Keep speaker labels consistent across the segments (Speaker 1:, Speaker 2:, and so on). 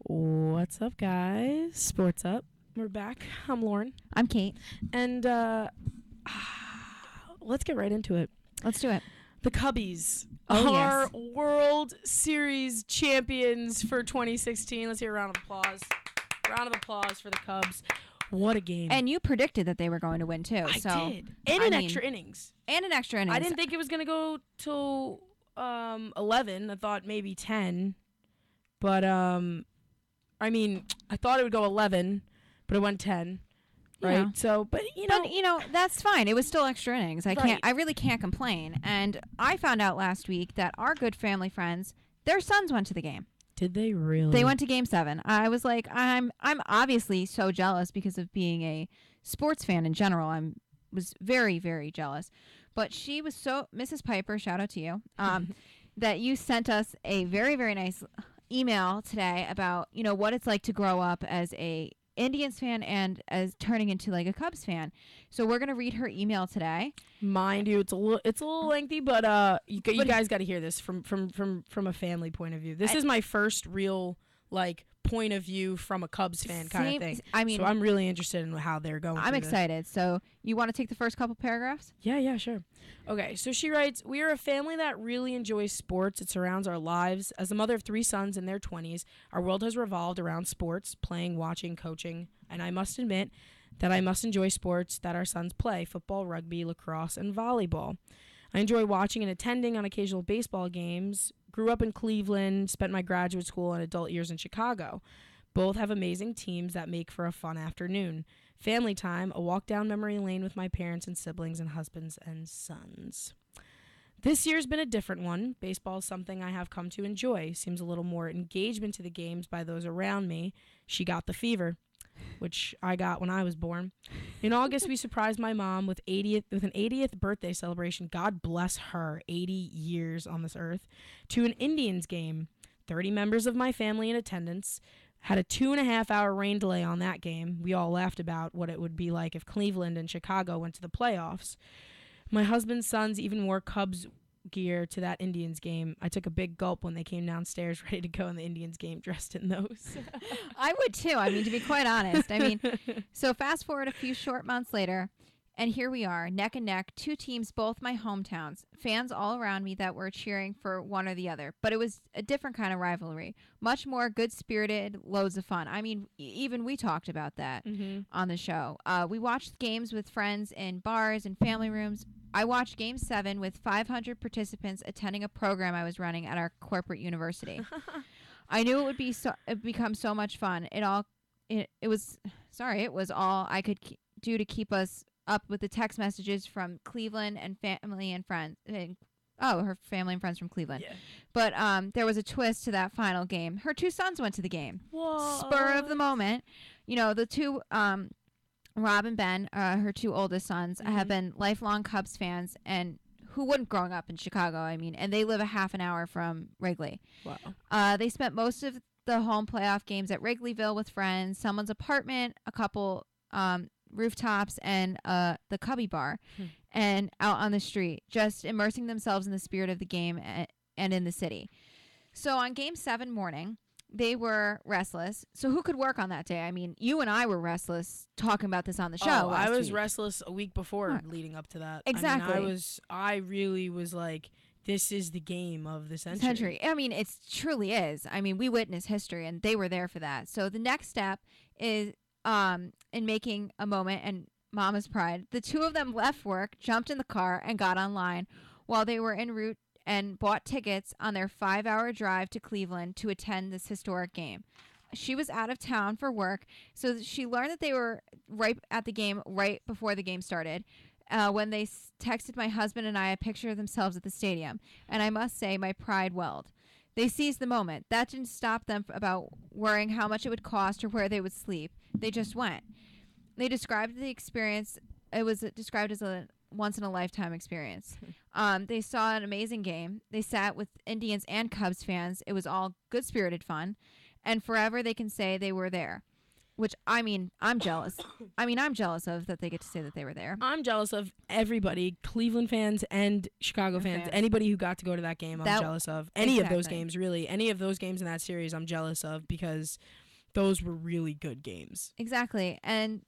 Speaker 1: What's up, guys? Sports Up. We're back. I'm Lauren.
Speaker 2: I'm Kate.
Speaker 1: And let's get right into it.
Speaker 2: Let's do it.
Speaker 1: The Cubbies
Speaker 2: are
Speaker 1: World Series champions for 2016. Let's hear a round of applause. Round of applause for the Cubs. What a game.
Speaker 2: And you predicted that they were going to win, too.
Speaker 1: I did. Extra innings.
Speaker 2: And an extra innings.
Speaker 1: I didn't think it was going to go till 11. I thought maybe 10. But, I thought it would go 11, but it went 10. Right.
Speaker 2: Yeah.
Speaker 1: So, but
Speaker 2: that's fine. It was still extra innings.
Speaker 1: Right.
Speaker 2: I really can't complain. And I found out last week that our good family friends, their sons went to the game.
Speaker 1: Did they really?
Speaker 2: They went to Game 7. I was like, I'm obviously so jealous because of being a sports fan in general. Was very, very jealous. But she was Mrs. Piper, shout out to you, that you sent us a very, very nice email today about, what it's like to grow up as a Indians fan and as turning into like a Cubs fan. So we're gonna read her email today.
Speaker 1: Mind you, it's a little lengthy, but you guys got to hear this from a family point of view. This is my first real point of view from a Cubs fan kind of thing. So I'm really interested in how they're going.
Speaker 2: I'm excited. So you want to take the first couple paragraphs?
Speaker 1: Yeah, sure. Okay, so she writes, "We are a family that really enjoys sports. It surrounds our lives. As a mother of 3 sons in their 20s, our world has revolved around sports, playing, watching, coaching, and I must admit that I must enjoy sports that our sons play: football, rugby, lacrosse, and volleyball. I enjoy watching and attending on occasional baseball games. Grew up in Cleveland, spent my graduate school and adult years in Chicago. Both have amazing teams that make for a fun afternoon. Family time, a walk down memory lane with my parents and siblings and husbands and sons. This year's been a different one. Baseball is something I have come to enjoy. Seems a little more engagement to the games by those around me. She got the fever, which I got when I was born. In August, we surprised my mom with an 80th birthday celebration. God bless her, 80 years on this earth, to an Indians game. 30 members of my family in attendance. Had a 2.5-hour rain delay on that game. We all laughed about what it would be like if Cleveland and Chicago went to the playoffs. My husband's sons even wore Cubs gear to that Indians game. I took a big gulp when they came downstairs ready to go in the Indians game dressed in those."
Speaker 2: I would too. To be quite honest. So fast forward a few short months later, and here we are, neck and neck, 2 teams, both my hometowns, fans all around me that were cheering for one or the other. But it was a different kind of rivalry, much more good-spirited, loads of fun. Even we talked about that on the show. We watched games with friends in bars and family rooms. I watched Game 7 with 500 participants attending a program I was running at our corporate university. I knew it would become so much fun. It was all I could do to keep us up with the text messages from Cleveland and family and friends. Her family and friends from Cleveland.
Speaker 1: Yeah.
Speaker 2: But there was a twist to that final game. Her 2 sons went to the game.
Speaker 1: Whoa.
Speaker 2: Spur of the moment. The 2... Rob and Ben, her 2 oldest sons, have been lifelong Cubs fans, and who wouldn't growing up in Chicago? And they live a half an hour from Wrigley.
Speaker 1: Wow.
Speaker 2: They spent most of the home playoff games at Wrigleyville with friends, someone's apartment, a couple rooftops, and the Cubby bar, and out on the street, just immersing themselves in the spirit of the game and in the city. So on Game 7 morning, they were restless. So who could work on that day? You and I were restless talking about this on the show.
Speaker 1: I was restless a week before leading up to that.
Speaker 2: Exactly.
Speaker 1: I really was like, this is the game of the century.
Speaker 2: It truly is. We witnessed history, and they were there for that. So the next step is in making a moment and Mama's pride. The 2 of them left work, jumped in the car, and got online while they were en route and bought tickets on their 5-hour drive to Cleveland to attend this historic game. She was out of town for work, so she learned that they were right at the game right before the game started. When they texted my husband and I a picture of themselves at the stadium, and I must say my pride welled. They seized the moment. That didn't stop them about worrying how much it would cost or where they would sleep. They just went. They described the experience. It was described as a once-in-a-lifetime experience. They saw an amazing game. They sat with Indians and Cubs fans. It was all good-spirited fun. And forever they can say they were there. which I mean, I'm jealous. I'm jealous of that they get to say that they were there.
Speaker 1: I'm jealous of everybody, Cleveland fans and Chicago fans. Anybody who got to go to that game, I'm jealous of. Any of those games, really. Any of those games in that series, I'm jealous of because those were really good games.
Speaker 2: Exactly. And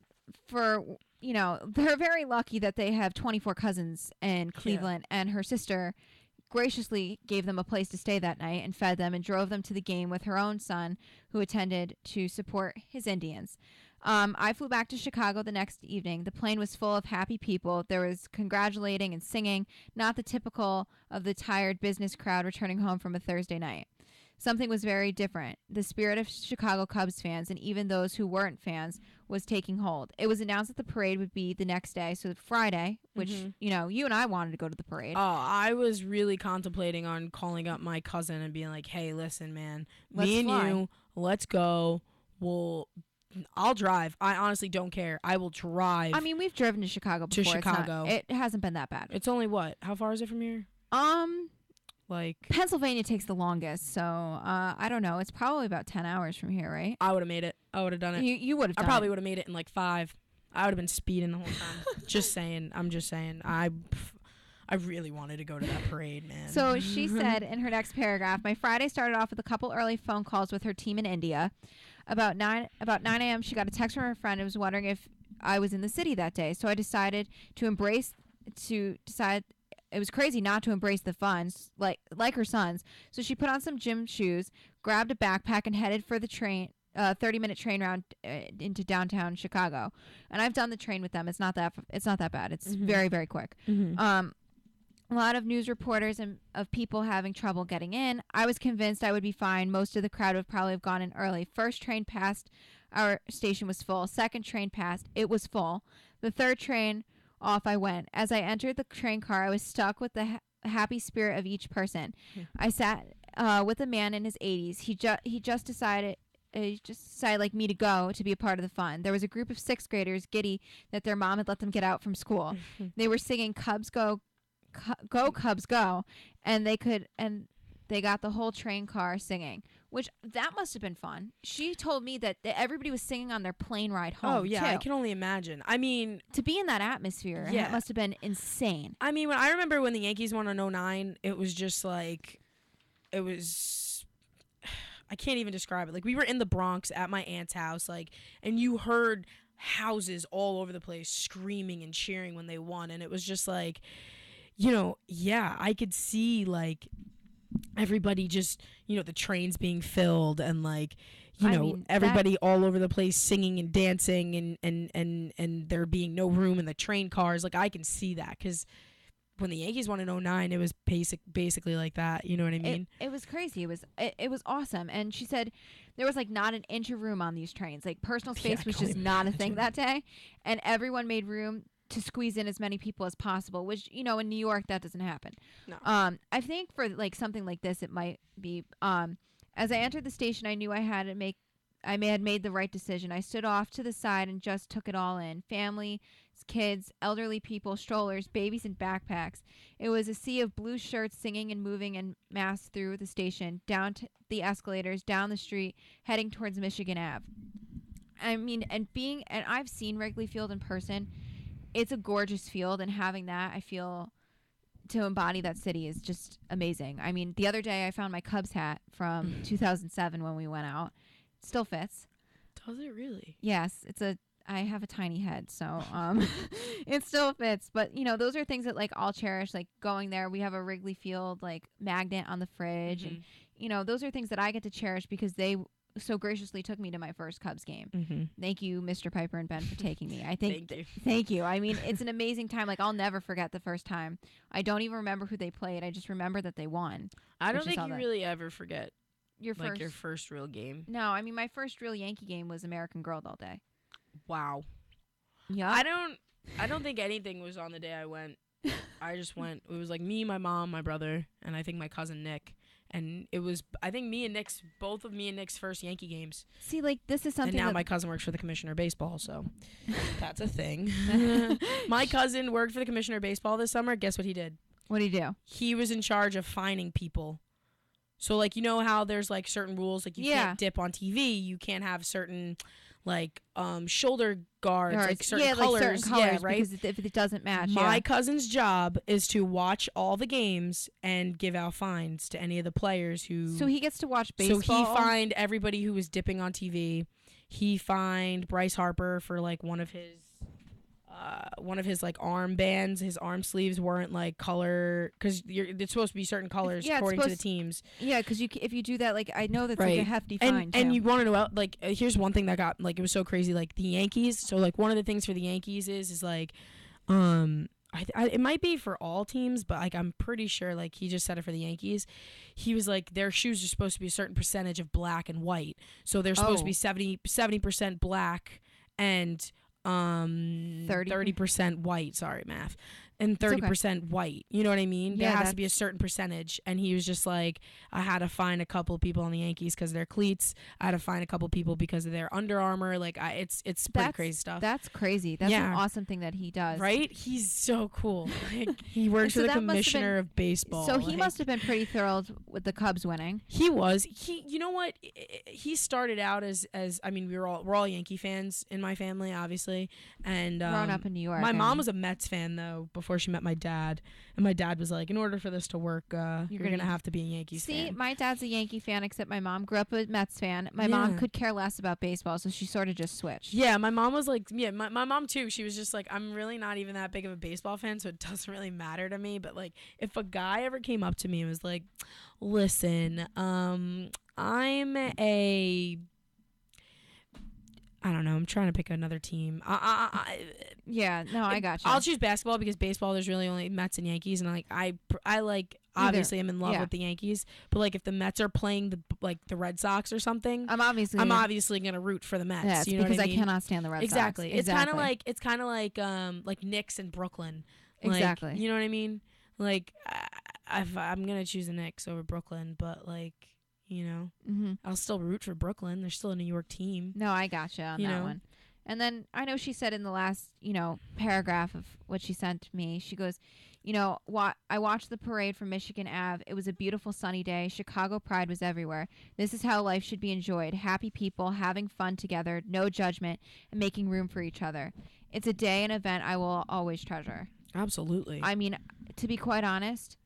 Speaker 2: for, they're very lucky that they have 24 cousins in Cleveland, and her sister graciously gave them a place to stay that night and fed them and drove them to the game with her own son, who attended to support his Indians. I flew back to Chicago the next evening. The plane was full of happy people. There was congratulating and singing, not the typical of the tired business crowd returning home from a Thursday night. Something was very different. The spirit of Chicago Cubs fans, and even those who weren't fans, was taking hold. It was announced that the parade would be the next day, so Friday, which, you and I wanted to go to the parade.
Speaker 1: Oh, I was really contemplating on calling up my cousin and being like, hey, listen, man, me and you, let's go. I'll drive. I honestly don't care. I will drive.
Speaker 2: I mean, we've driven to Chicago before.
Speaker 1: Chicago.
Speaker 2: It hasn't been that bad.
Speaker 1: It's only what? How far is it from here? Like
Speaker 2: Pennsylvania takes the longest, so I don't know. It's probably about 10 hours from here, right?
Speaker 1: I would have made it. I would have done it.
Speaker 2: You would have done it.
Speaker 1: I probably would have made it in like 5. I would have been speeding the whole time. Just saying. I'm just saying. I really wanted to go to that parade, man.
Speaker 2: So she said in her next paragraph, my Friday started off with a couple early phone calls with her team in India. About 9 a.m., she got a text from her friend and was wondering if I was in the city that day. So I decided it was crazy not to embrace the fun, like her sons. So she put on some gym shoes, grabbed a backpack, and headed for the 30-minute train ride into downtown Chicago. And I've done the train with them. It's not that bad. It's very, very quick. A lot of news reporters and of people having trouble getting in. I was convinced I would be fine. Most of the crowd would probably have gone in early. First train past our station was full. Second train passed. It was full. The third train off I went. As I entered the train car, I was stuck with the happy spirit of each person. I sat with a man in his 80s. He just decided like me to go to be a part of the fun. There was a group of 6th graders giddy that their mom had let them get out from school. They were singing Cubs Go, Go Cubs Go, and they got the whole train car singing, which that must have been fun. She told me that everybody was singing on their plane ride home.
Speaker 1: Oh, yeah,
Speaker 2: too.
Speaker 1: I can only imagine. I mean,
Speaker 2: to be in that atmosphere, it must have been insane.
Speaker 1: I mean, I remember when the Yankees won in 2009, it was just like, I can't even describe it. Like, we were in the Bronx at my aunt's house, like, and you heard houses all over the place screaming and cheering when they won, and it was just like, I could see, like, everybody just, the trains being filled and, like, everybody all over the place singing and dancing and there being no room in the train cars. Like, I can see that because when the Yankees won in 2009, it was basically like that. You know what I mean?
Speaker 2: It was crazy. It was awesome. And she said there was, like, not an inch of room on these trains. Like, personal space was just not a thing that day. And everyone made room to squeeze in as many people as possible, which, in New York, that doesn't happen.
Speaker 1: No.
Speaker 2: I think for, like, something like this, it might be, as I entered the station, I knew I had made the right decision. I stood off to the side and just took it all in. Family, kids, elderly people, strollers, babies, and backpacks. It was a sea of blue shirts singing and moving en masse through the station, down to the escalators, down the street, heading towards Michigan Ave. I mean, and I've seen Wrigley Field in person. It's a gorgeous field, and having that, I feel, to embody that city is just amazing. I mean, the other day I found my Cubs hat from 2007 when we went out. It still fits.
Speaker 1: Does it really?
Speaker 2: Yes, I have a tiny head, so it still fits. But, those are things that, like, I'll cherish, like going there. We have a Wrigley Field, like, magnet on the fridge, and, those are things that I get to cherish because they so graciously took me to my first Cubs game. Thank you, Mr. Piper and Ben, for taking me. I think thank you. I mean, it's an amazing time. Like, I'll never forget the first time. I don't even remember who they played. I just remember that they won.
Speaker 1: I don't think you really ever forget your first real game.
Speaker 2: No, I mean, my first real Yankee game was American Girl all day.
Speaker 1: Wow.
Speaker 2: Yeah.
Speaker 1: I don't think anything was on the day I went. I just went. It was like me, my mom, my brother, and I think my cousin Nick. And it was, I think, both of me and Nick's first Yankee games.
Speaker 2: See, like, this is something.
Speaker 1: And now my cousin works for the Commissioner of Baseball, so that's a thing. My cousin worked for the Commissioner of Baseball this summer. Guess what he did?
Speaker 2: What did he do?
Speaker 1: He was in charge of fining people. So like, you know how there's like certain rules, like you
Speaker 2: Yeah.
Speaker 1: can't dip on TV, you can't have certain like shoulder guards,
Speaker 2: Or
Speaker 1: like certain
Speaker 2: yeah,
Speaker 1: colors.
Speaker 2: like certain colors,
Speaker 1: Yeah, right.
Speaker 2: because if it doesn't match,
Speaker 1: My
Speaker 2: yeah.
Speaker 1: cousin's job is to watch all the games and give out fines to any of the players who.
Speaker 2: So he gets to watch baseball.
Speaker 1: So he fined everybody who was dipping on TV. He fined Bryce Harper for like one of his like arm bands. His arm sleeves weren't like color, because it's supposed to be certain colors
Speaker 2: yeah, it's
Speaker 1: according to the
Speaker 2: supposed-
Speaker 1: teams.
Speaker 2: Yeah, because if you do that, like I know that's like a
Speaker 1: Right.
Speaker 2: hefty fine.
Speaker 1: And
Speaker 2: too.
Speaker 1: you want to know, like, here's one thing that got, like, it was so crazy, like the Yankees. So like one of the things for the Yankees is like, it might be for all teams, but like I'm pretty sure like he just said it for the Yankees. He was like, their shoes are supposed to be a certain percentage of black and white, so they're supposed to be 70% black and 30% white. Sorry, math. And 30% white. You know what I mean?
Speaker 2: Yeah,
Speaker 1: there has to be a certain percentage. And he was just like, I had to find a couple of people on the Yankees because of their cleats. I had to find a couple of people because of their Under Armour. Like, it's pretty crazy stuff.
Speaker 2: That's crazy. That's
Speaker 1: Yeah.
Speaker 2: an awesome thing that he does.
Speaker 1: Right? He's so cool. Like, he works
Speaker 2: So
Speaker 1: for the
Speaker 2: that must have
Speaker 1: commissioner of baseball.
Speaker 2: So he
Speaker 1: Like,
Speaker 2: must have been pretty thrilled with the Cubs winning.
Speaker 1: He was. You know what? He started out as I mean, we're all Yankee fans in my family, obviously. And
Speaker 2: Growing up in New York.
Speaker 1: my
Speaker 2: I
Speaker 1: mom
Speaker 2: mean.
Speaker 1: was a Mets fan though before she met my dad, and my dad was like, in order for this to work, you're gonna have to be a Yankees
Speaker 2: See,
Speaker 1: fan.
Speaker 2: my dad's a Yankee fan, except my mom grew up a Mets fan. My mom
Speaker 1: Yeah.
Speaker 2: could care less about baseball, so she sort of just switched.
Speaker 1: Yeah, my mom was like, my mom too. She was just like, I'm really not even that big of a baseball fan, so it doesn't really matter to me. But like, if a guy ever came up to me and was like, listen, I'm I don't know. I'm trying to pick another team.
Speaker 2: Yeah, no, I got you.
Speaker 1: I'll choose basketball because baseball there's really only Mets and Yankees, and I like obviously I'm in love
Speaker 2: Yeah.
Speaker 1: with the Yankees, but like if the Mets are playing the Red Sox or something,
Speaker 2: I'm
Speaker 1: obviously gonna root for the Mets.
Speaker 2: Yes,
Speaker 1: you know
Speaker 2: because
Speaker 1: what I mean?
Speaker 2: cannot stand the Red
Speaker 1: exactly.
Speaker 2: Sox.
Speaker 1: It's kind of like Knicks and Brooklyn. Like,
Speaker 2: Exactly.
Speaker 1: You know what I mean? Like I'm gonna choose the Knicks over Brooklyn, but like, you know,
Speaker 2: Mm-hmm.
Speaker 1: I'll still root for Brooklyn. They're still a New York team.
Speaker 2: No, I gotcha on
Speaker 1: You
Speaker 2: that
Speaker 1: know?
Speaker 2: one. And then I know she said in the last, paragraph of what she sent me, she goes, I watched the parade from Michigan Ave. It was a beautiful sunny day. Chicago pride was everywhere. This is how life should be enjoyed. Happy people having fun together, no judgment, and making room for each other. It's a day and event I will always treasure.
Speaker 1: Absolutely.
Speaker 2: I mean, to be quite honest,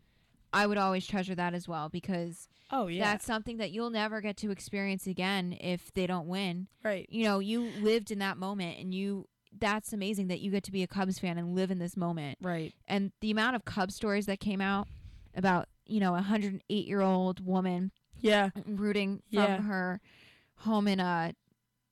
Speaker 2: I would always treasure that as well, because
Speaker 1: Oh yeah.
Speaker 2: that's something that you'll never get to experience again if they don't win.
Speaker 1: right.
Speaker 2: You lived in that moment, and that's amazing that you get to be a Cubs fan and live in this moment.
Speaker 1: Right.
Speaker 2: And the amount of Cubs stories that came out about, a 108-year-old woman
Speaker 1: Yeah.
Speaker 2: rooting from
Speaker 1: Yeah.
Speaker 2: her home in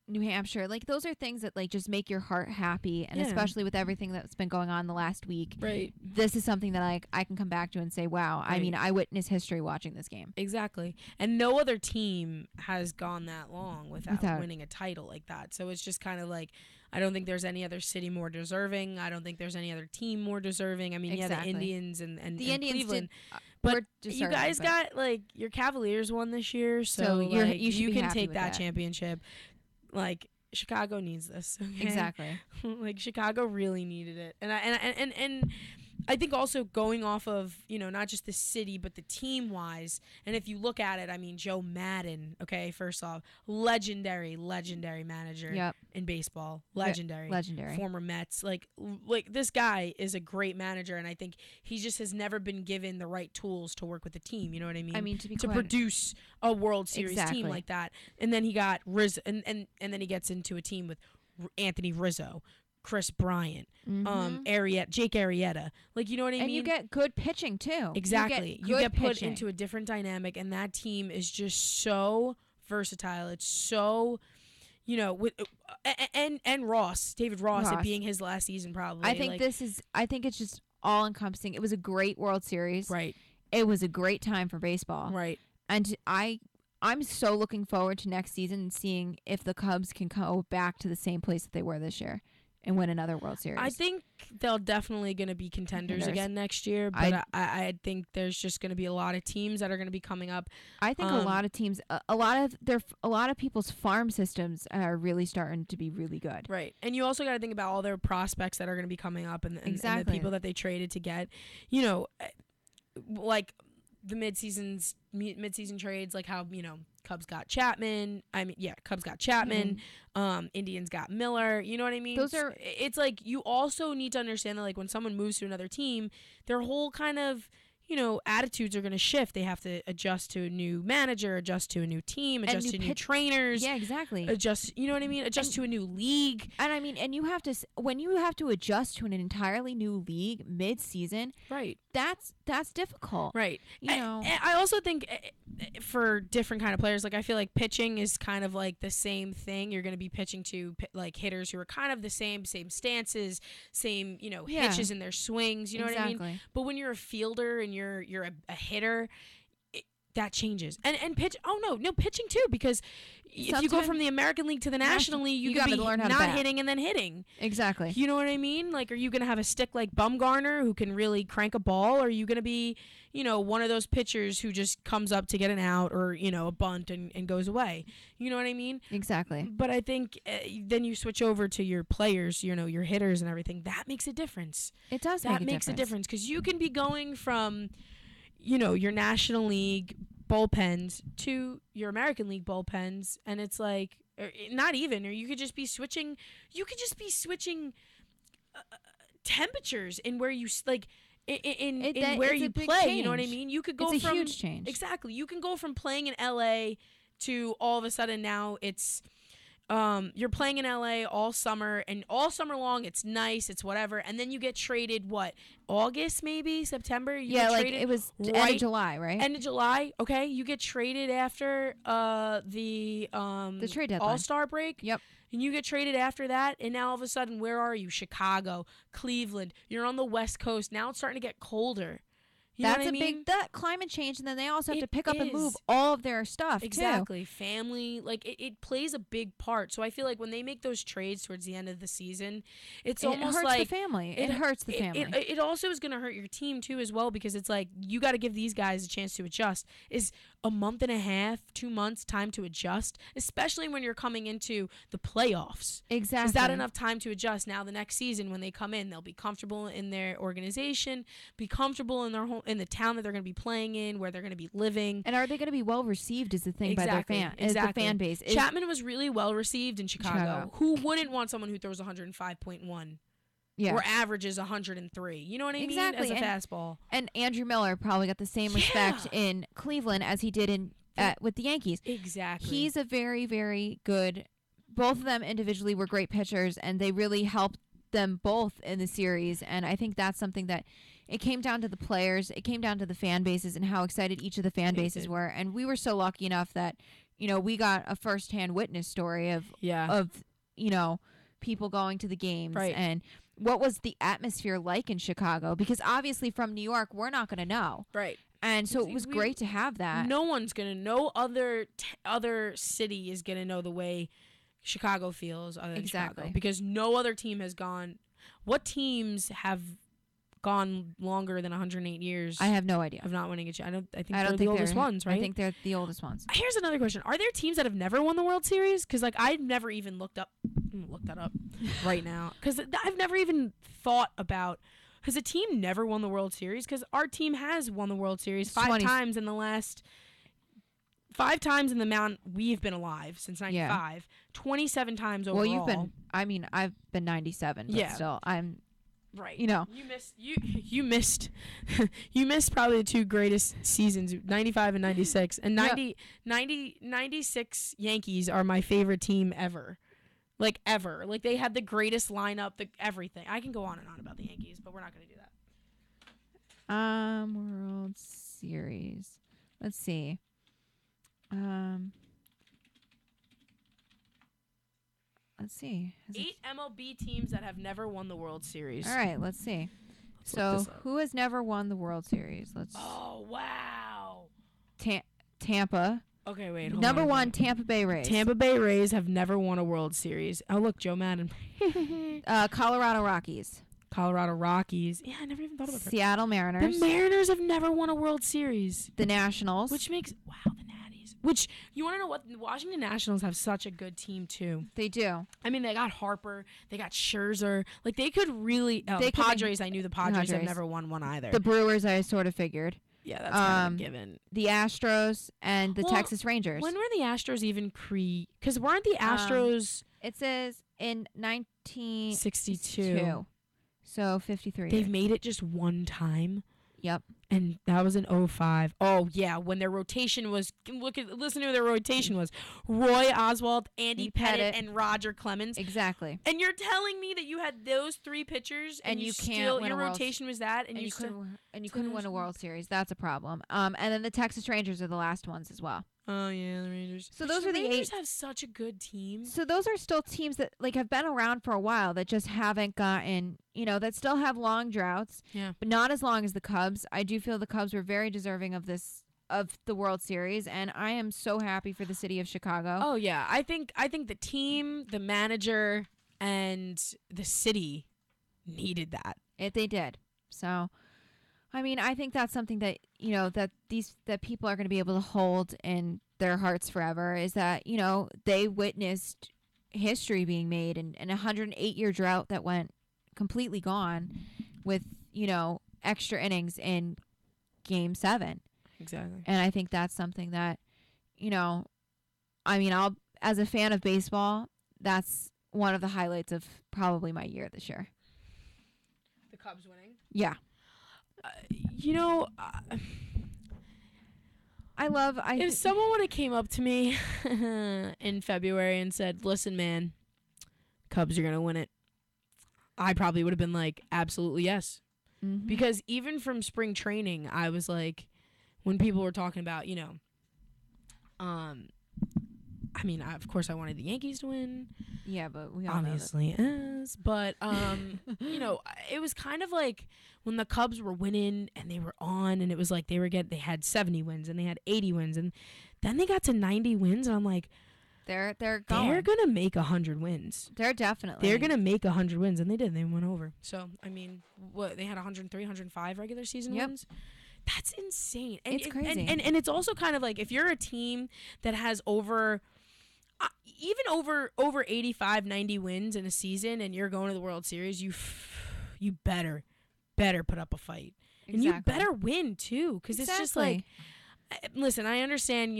Speaker 2: New Hampshire. Like, those are things that like just make your heart happy, and
Speaker 1: Yeah.
Speaker 2: especially with everything that's been going on the last week.
Speaker 1: Right.
Speaker 2: This is something that I can come back to and say, wow, I
Speaker 1: Right.
Speaker 2: mean, I witnessed history watching this game.
Speaker 1: Exactly. And no other team has gone that long without
Speaker 2: Without-
Speaker 1: winning a title like that. So it's just kind of like, I don't think there's any other city more deserving. I don't think there's any other team more deserving. I mean, yeah, the
Speaker 2: Exactly.
Speaker 1: Indians and
Speaker 2: The
Speaker 1: and
Speaker 2: Indians
Speaker 1: Cleveland.
Speaker 2: did,
Speaker 1: but
Speaker 2: were
Speaker 1: you
Speaker 2: deserving,
Speaker 1: guys
Speaker 2: but-
Speaker 1: got like your Cavaliers won this year, so,
Speaker 2: So you're-
Speaker 1: like,
Speaker 2: you should be
Speaker 1: can
Speaker 2: happy
Speaker 1: take
Speaker 2: with
Speaker 1: that
Speaker 2: that.
Speaker 1: championship. Like, Chicago needs this. Okay?
Speaker 2: Exactly.
Speaker 1: Like, Chicago really needed it, and I think also going off of not just the city but the team wise, and if you look at it, I mean, Joe Madden. Okay, first off, legendary manager
Speaker 2: Yep.
Speaker 1: in baseball, legendary,
Speaker 2: Legendary.
Speaker 1: former Mets. Like this guy is a great manager, and I think he just has never been given the right tools to work with the team. You know what I mean?
Speaker 2: I mean, to be
Speaker 1: to
Speaker 2: quite-
Speaker 1: produce a World Series
Speaker 2: Exactly.
Speaker 1: team like that, and then he got Rizzo, and then he gets into a team with Anthony Rizzo, Chris Bryant, Jake Arrieta. Like, you know what I
Speaker 2: and
Speaker 1: mean?
Speaker 2: you get good pitching too.
Speaker 1: Exactly. You
Speaker 2: good
Speaker 1: get put
Speaker 2: pitching.
Speaker 1: into a different dynamic, and that team is just so versatile. It's so, with and David Ross, it
Speaker 2: Ross.
Speaker 1: being his last season probably.
Speaker 2: I think
Speaker 1: like,
Speaker 2: I think it's just all encompassing. It was a great World Series.
Speaker 1: right,
Speaker 2: It was a great time for baseball.
Speaker 1: right.
Speaker 2: And I'm so looking forward to next season and seeing if the Cubs can go back to the same place that they were this year and win another World Series.
Speaker 1: I think they're definitely going to be contenders
Speaker 2: Contenders.
Speaker 1: again next year, but I think there's just going to be a lot of teams that are going to be coming up.
Speaker 2: I think a lot of teams, a lot of people's farm systems are really starting to be really good.
Speaker 1: Right. And you also got to think about all their prospects that are going to be coming up and the
Speaker 2: Exactly.
Speaker 1: people that they traded to get, like the mid-season trades, like how, Cubs got Chapman. Cubs got Chapman. Indians got Miller. You know what I mean? It's like you also need to understand that, like, when someone moves to another team, their whole kind of, attitudes are going to shift. They have to adjust to a new manager, adjust to a new team, adjust to new trainers.
Speaker 2: Yeah, exactly.
Speaker 1: Adjust, you know what I mean? Adjust to a new league.
Speaker 2: And I mean, and you have to, when you have to adjust to an entirely new league mid-season,
Speaker 1: right?
Speaker 2: That's difficult.
Speaker 1: Right.
Speaker 2: I
Speaker 1: also think for different kind of players, like, I feel like pitching is kind of like the same thing. You're going to be pitching to like hitters who are kind of the same stances, same, hitches in their swings, you know what I mean? But when you're a fielder and you're a hitter, that changes. And pitch. Oh no, pitching too, because if you go from the American League to the National League, you gotta be learn how not hitting and then hitting.
Speaker 2: Exactly.
Speaker 1: You know what I mean? Like, are you gonna have a stick like Bumgarner who can really crank a ball, or are you gonna be, one of those pitchers who just comes up to get an out or, a bunt and goes away? You know what I mean?
Speaker 2: Exactly.
Speaker 1: But I think then you switch over to your players, your hitters and everything. That makes a difference.
Speaker 2: It does.
Speaker 1: That makes a difference because you can be going from, your National League bullpens to your American League bullpens, and it's like, or you could just be switching. You could just be switching temperatures in where you like. In where you play,
Speaker 2: change.
Speaker 1: You know what I mean? You could go
Speaker 2: it's
Speaker 1: from
Speaker 2: a huge change.
Speaker 1: Exactly. You can go from playing in LA to all of a sudden now it's you're playing in LA all summer, and all summer long it's nice, it's whatever, and then you get traded August, maybe September.
Speaker 2: It was end of July, right?
Speaker 1: End of July. Okay, you get traded after the
Speaker 2: trade deadline,
Speaker 1: All-Star break.
Speaker 2: Yep.
Speaker 1: And you get traded after that, and now all of a sudden, where are you? Chicago, Cleveland. You're on the West Coast. Now it's starting to get colder.
Speaker 2: That's a big climate change, and then they also have to pick up and move all of their stuff
Speaker 1: too. Family, like it plays a big part. So I feel like when they make those trades towards the end of the season, it
Speaker 2: almost
Speaker 1: hurts
Speaker 2: like the family. It hurts the family.
Speaker 1: It also is going to hurt your team too as well, because it's like you got to give these guys a chance to adjust. Is a month and a half, 2 months time to adjust, especially when you're coming into the playoffs.
Speaker 2: Exactly.
Speaker 1: Is that enough time to adjust? Now the next season when they come in, they'll be comfortable in their organization, be comfortable in their home, in the town that they're going to be playing in, where they're going to be living.
Speaker 2: And are they going to be well received is the thing by their the fan base.
Speaker 1: Chapman was really well received in Chicago. Who wouldn't want someone who throws 105.1? Yeah. Or averages 103. You know what I mean? As a fastball.
Speaker 2: And Andrew Miller probably got the same respect in Cleveland as he did in with the Yankees.
Speaker 1: Exactly.
Speaker 2: He's a very, very good. Both of them individually were great pitchers, and they really helped them both in the series. And I think that's something that it came down to the players. It came down to the fan bases and how excited each of the fan bases were. And we were so lucky enough that, we got a firsthand witness story of people going to the games and what was the atmosphere like in Chicago? Because obviously from New York, we're not going to know.
Speaker 1: Right.
Speaker 2: And so it was great to have that.
Speaker 1: No one's going to know. Other city is going to know the way Chicago feels other than Chicago. Because no other team has gone. What teams have gone longer than 108 years?
Speaker 2: I have no idea.
Speaker 1: Of not winning I think they're the oldest ones, right?
Speaker 2: I think they're the oldest ones.
Speaker 1: Here's another question. Are there teams that have never won the World Series? Because, I've never even looked that up right now. Because I've never even thought about, has a team never won the World Series? Because our team has won the World Series 5 times in the last 5 times in the amount we've been alive since 95. 27 times overall.
Speaker 2: Well, I've been 97, but still, I'm...
Speaker 1: Right.
Speaker 2: You
Speaker 1: missed you missed probably the 2 greatest seasons, 95 and 96. And 96 Yankees are my favorite team ever. Ever. They had the greatest lineup, everything. I can go on and on about the Yankees, but we're not going to do that.
Speaker 2: World Series. Let's see. Let's see.
Speaker 1: 8 MLB teams that have never won the World Series.
Speaker 2: All right, let's see. So, who has never won the World Series?
Speaker 1: Oh, wow.
Speaker 2: Tampa.
Speaker 1: Okay, wait.
Speaker 2: Number 1, Tampa Bay Rays.
Speaker 1: Tampa Bay Rays have never won a World Series. Oh, look, Joe Madden.
Speaker 2: Colorado Rockies.
Speaker 1: Colorado Rockies. Yeah, I never even thought about that.
Speaker 2: Seattle Mariners.
Speaker 1: The Mariners have never won a World Series.
Speaker 2: The Nationals.
Speaker 1: Which makes... Wow, the Natties. Which, you want to know what? The Washington Nationals have such a good team, too.
Speaker 2: They do.
Speaker 1: I mean, they got Harper. They got Scherzer. They could really... the Padres, I knew the Padres have never won one either.
Speaker 2: The Brewers, I sort of figured.
Speaker 1: Yeah, that's kind of a given.
Speaker 2: The Astros and the
Speaker 1: Well,
Speaker 2: Texas Rangers.
Speaker 1: When were the Astros even because weren't the Astros
Speaker 2: It says in
Speaker 1: 62?
Speaker 2: 1962. So 53
Speaker 1: They've
Speaker 2: years.
Speaker 1: made it just one time.
Speaker 2: Yep.
Speaker 1: And that was in 05. Oh, yeah, when their rotation was, listen to who their rotation was. Roy Oswald, Andy Pettit, and Roger Clemens.
Speaker 2: Exactly.
Speaker 1: And you're telling me that you had those three pitchers and you
Speaker 2: can't win
Speaker 1: your
Speaker 2: a World
Speaker 1: rotation was that
Speaker 2: and you couldn't win a World Series. That's a problem. And then the Texas Rangers are the last ones as well.
Speaker 1: Oh yeah, the Rangers.
Speaker 2: So those are the
Speaker 1: Rangers
Speaker 2: 8.
Speaker 1: have such a good team.
Speaker 2: So those are still teams that like have been around for a while that just haven't gotten, that still have long droughts.
Speaker 1: Yeah.
Speaker 2: But not as long as the Cubs. I do feel the Cubs were very deserving of the World Series, and I am so happy for the city of Chicago.
Speaker 1: Oh yeah, I think the team, the manager, and the city needed that.
Speaker 2: They did. So, I mean, I think that's something that that people are going to be able to hold in their hearts forever. Is that they witnessed history being made and a 108-year drought that went completely gone with extra innings in Game 7.
Speaker 1: Exactly.
Speaker 2: And I think that's something that I'll as a fan of baseball, that's one of the highlights of probably my year this year.
Speaker 1: The Cubs winning.
Speaker 2: Yeah.
Speaker 1: If someone would have came up to me in February and said, "Listen, man, Cubs are gonna win it," I probably would have been like, "Absolutely yes," because even from spring training, I was like, when people were talking about, of course, I wanted the Yankees to win.
Speaker 2: Yeah, but we all
Speaker 1: obviously is. But it was kind of like when the Cubs were winning and they were on, and it was like they had 70 wins and they had 80 wins, and then they got to 90 wins, and I'm like,
Speaker 2: they're going.
Speaker 1: They're gonna make 100 wins.
Speaker 2: They're
Speaker 1: gonna make 100 wins, and they did. They went over. So I mean, what they had 103, 105 regular season wins. That's insane. And
Speaker 2: it's crazy.
Speaker 1: And it's also kind of like if you're a team that has over 85, 90 wins in a season and you're going to the World Series, you better put up a fight. Exactly. And you better win too, because it's just like, listen, I understand,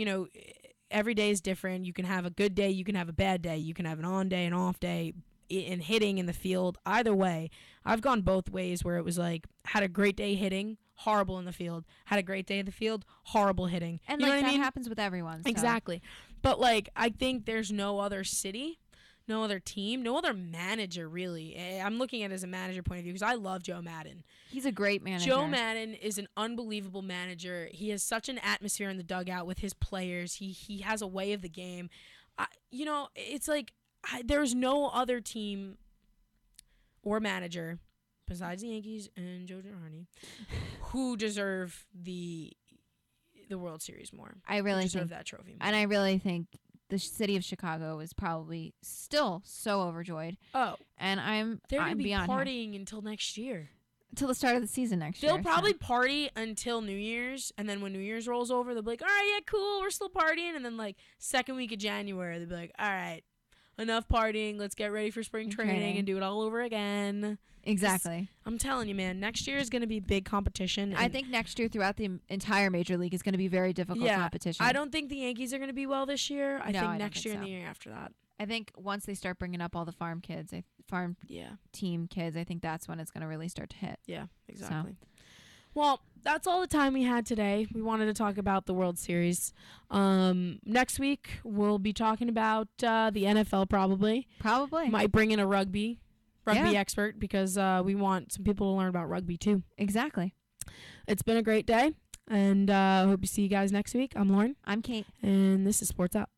Speaker 1: every day is different. You can have a good day, you can have a bad day, you can have an on day, an off day, in hitting in the field. Either way, I've gone both ways where it was like, had a great day hitting, horrible in the field, had a great day in the field, horrible hitting.
Speaker 2: And that happens with everyone. So.
Speaker 1: Exactly. But like, I think there's no other city, no other team, no other manager really. I'm looking at it as a manager point of view because I love Joe Maddon.
Speaker 2: He's a great manager.
Speaker 1: Joe Maddon is an unbelievable manager. He has such an atmosphere in the dugout with his players. He has a way of the game. It's like there's no other team or manager besides the Yankees and Joe Girardi who deserve the World Series more.
Speaker 2: I really
Speaker 1: deserve that trophy more.
Speaker 2: And I really think the city of Chicago is probably still so overjoyed.
Speaker 1: Oh,
Speaker 2: and
Speaker 1: they're gonna be
Speaker 2: partying
Speaker 1: until next year,
Speaker 2: until the start of the season next year.
Speaker 1: They'll probably party until New Year's, and then when New Year's rolls over, they'll be like, "All right, yeah, cool, we're still partying." And then like second week of January, they'll be like, "All right, enough partying. Let's get ready for spring training and do it all over again."
Speaker 2: Exactly.
Speaker 1: I'm telling you, man, next year is going to be big competition.
Speaker 2: I think next year throughout the entire major league is going to be very difficult competition.
Speaker 1: I don't think the Yankees are going to be well this year. I think next year and the year after that.
Speaker 2: I think once they start bringing up all the farm team kids, I think that's when it's going to really start to hit.
Speaker 1: Yeah, exactly. So. Well, that's all the time we had today. We wanted to talk about the World Series. Next week, we'll be talking about the NFL probably. Might bring in a rugby expert because we want some people to learn about rugby too.
Speaker 2: Exactly.
Speaker 1: It's been a great day, and I hope to see you guys next week. I'm Lauren.
Speaker 2: I'm Kate.
Speaker 1: And this is Sports Up.